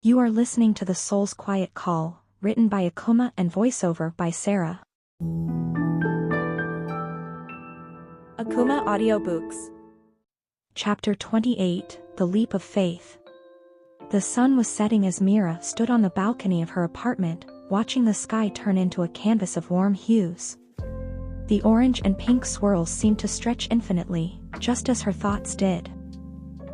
You are listening to The Soul's Quiet Call, written by Akumah and voiceover by Sara. Akumah Audiobooks. Chapter 28, The Leap of Faith. The sun was setting as Meera stood on the balcony of her apartment, watching the sky turn into a canvas of warm hues. The orange and pink swirls seemed to stretch infinitely, just as her thoughts did.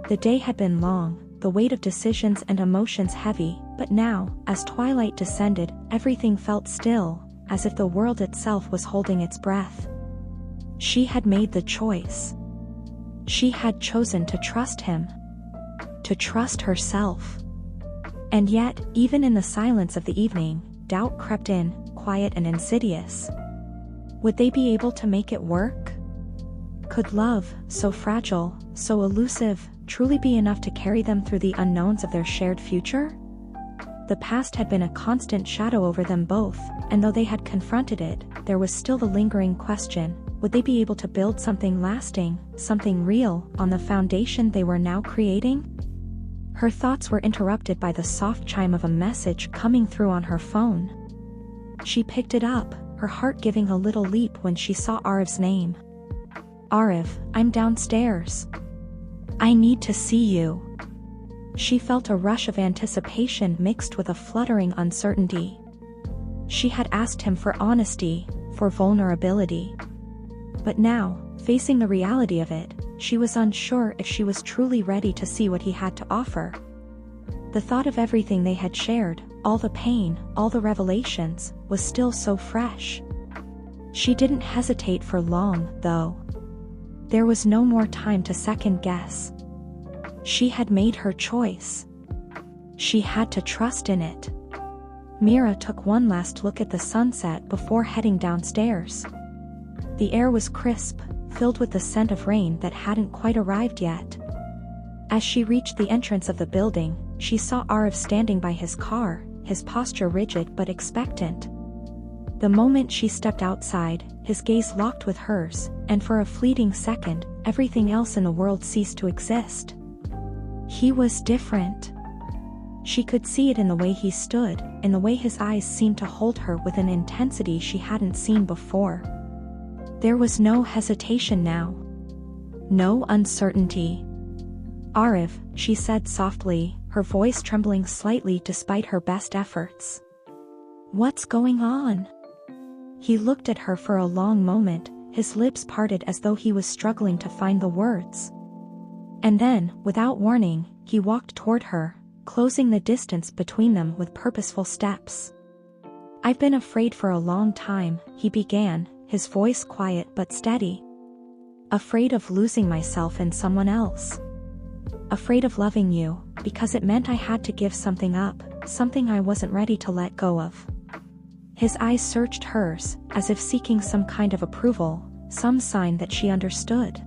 The day had been long, the weight of decisions and emotions heavy, but now, as twilight descended, everything felt still, as if the world itself was holding its breath. She had made the choice. She had chosen to trust him. To trust herself. And yet, even in the silence of the evening, doubt crept in, quiet and insidious. Would they be able to make it work? Could love, so fragile, so elusive, truly be enough to carry them through the unknowns of their shared future? The past had been a constant shadow over them both, and though they had confronted it, there was still the lingering question, would they be able to build something lasting, something real, on the foundation they were now creating? Her thoughts were interrupted by the soft chime of a message coming through on her phone. She picked it up, her heart giving a little leap when she saw Aarav's name. "Aarav, I'm downstairs. I need to see you." She felt a rush of anticipation mixed with a fluttering uncertainty. She had asked him for honesty, for vulnerability. But now, facing the reality of it, she was unsure if she was truly ready to see what he had to offer. The thought of everything they had shared, all the pain, all the revelations, was still so fresh. She didn't hesitate for long, though. There was no more time to second guess. She had made her choice. She had to trust in it. Meera took one last look at the sunset before heading downstairs. The air was crisp, filled with the scent of rain that hadn't quite arrived yet. As she reached the entrance of the building, she saw Aarav standing by his car, his posture rigid but expectant. The moment she stepped outside, his gaze locked with hers, and for a fleeting second, everything else in the world ceased to exist. He was different. She could see it in the way he stood, in the way his eyes seemed to hold her with an intensity she hadn't seen before. There was no hesitation now. No uncertainty. "Aarav," she said softly, her voice trembling slightly despite her best efforts. "What's going on?" He looked at her for a long moment, his lips parted as though he was struggling to find the words. And then, without warning, he walked toward her, closing the distance between them with purposeful steps. "I've been afraid for a long time," he began, his voice quiet but steady. "Afraid of losing myself in someone else. Afraid of loving you, because it meant I had to give something up, something I wasn't ready to let go of." His eyes searched hers, as if seeking some kind of approval, some sign that she understood.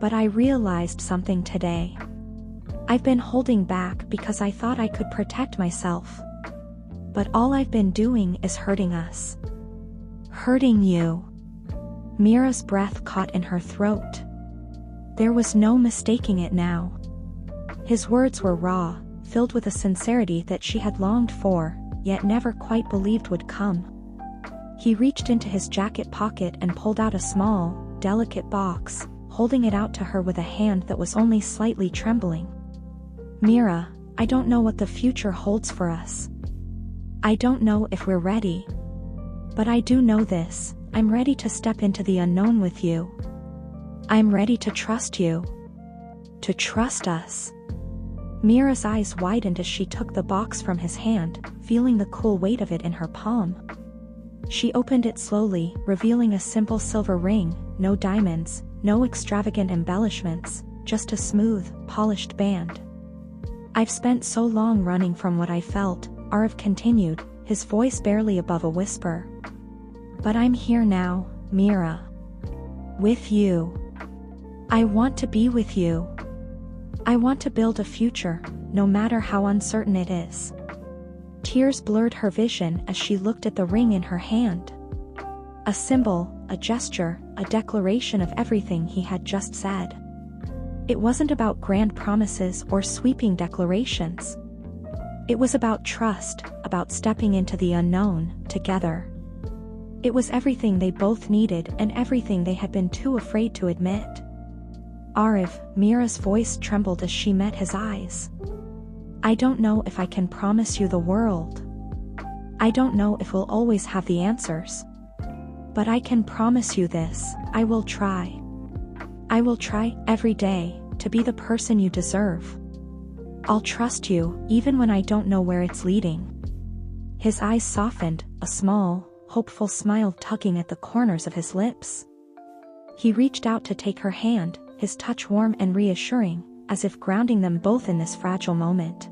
"But I realized something today. I've been holding back because I thought I could protect myself. But all I've been doing is hurting us. Hurting you." Meera's breath caught in her throat. There was no mistaking it now. His words were raw, filled with a sincerity that she had longed for, yet never quite believed would come. He reached into his jacket pocket and pulled out a small, delicate box, holding it out to her with a hand that was only slightly trembling. "Meera, I don't know what the future holds for us. I don't know if we're ready. But I do know this, I'm ready to step into the unknown with you. I'm ready to trust you. To trust us." Meera's eyes widened as she took the box from his hand, feeling the cool weight of it in her palm. She opened it slowly, revealing a simple silver ring, no diamonds, no extravagant embellishments, just a smooth, polished band. "I've spent so long running from what I felt," Aarav continued, his voice barely above a whisper. "But I'm here now, Meera. With you. I want to be with you. I want to build a future, no matter how uncertain it is." Tears blurred her vision as she looked at the ring in her hand. A symbol, a gesture, a declaration of everything he had just said. It wasn't about grand promises or sweeping declarations. It was about trust, about stepping into the unknown, together. It was everything they both needed and everything they had been too afraid to admit. Aarav, Meera's voice trembled as she met his eyes. I don't know if I can promise you the world. I don't know if we'll always have the answers. But I can promise you this, I will try. I will try, every day, to be the person you deserve. I'll trust you, even when I don't know where it's leading. His eyes softened, a small, hopeful smile tugging at the corners of his lips. He reached out to take her hand, his touch warm and reassuring, as if grounding them both in this fragile moment.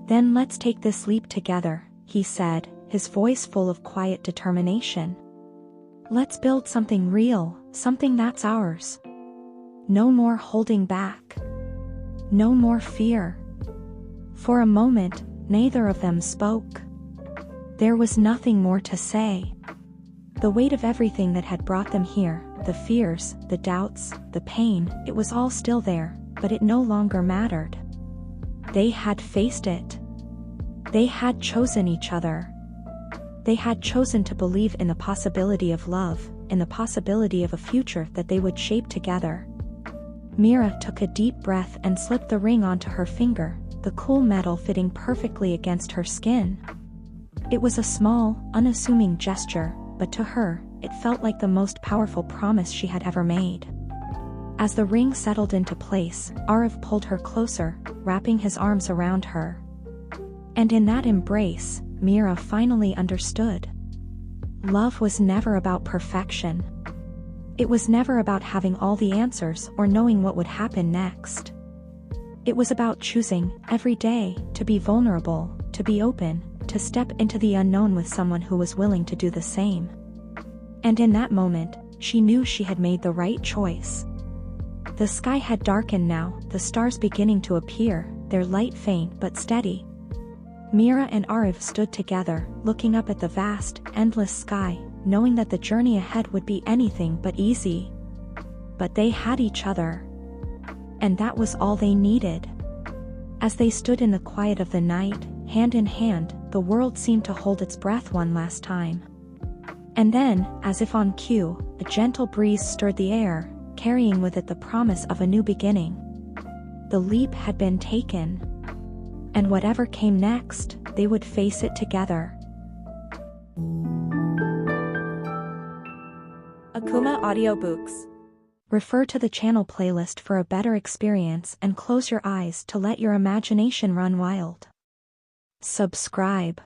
Then let's take this leap together, he said, his voice full of quiet determination. Let's build something real, something that's ours. No more holding back. No more fear. For a moment, neither of them spoke. There was nothing more to say. The weight of everything that had brought them here, the fears, the doubts, the pain, it was all still there, but it no longer mattered. They had faced it. They had chosen each other. They had chosen to believe in the possibility of love, in the possibility of a future that they would shape together. Meera took a deep breath and slipped the ring onto her finger, the cool metal fitting perfectly against her skin. It was a small, unassuming gesture, but to her, it felt like the most powerful promise she had ever made. As the ring settled into place, Aarav pulled her closer, wrapping his arms around her. And in that embrace, Meera finally understood. Love was never about perfection. It was never about having all the answers or knowing what would happen next. It was about choosing, every day, to be vulnerable, to be open, to step into the unknown with someone who was willing to do the same. And in that moment, she knew she had made the right choice. The sky had darkened now, the stars beginning to appear, their light faint but steady. Meera and Aarav stood together, looking up at the vast, endless sky, knowing that the journey ahead would be anything but easy. But they had each other. And that was all they needed. As they stood in the quiet of the night, hand in hand, the world seemed to hold its breath one last time. And then, as if on cue, a gentle breeze stirred the air, carrying with it the promise of a new beginning. The leap had been taken. And whatever came next, they would face it together. Akumah Audiobooks. Refer to the channel playlist for a better experience and close your eyes to let your imagination run wild. Subscribe.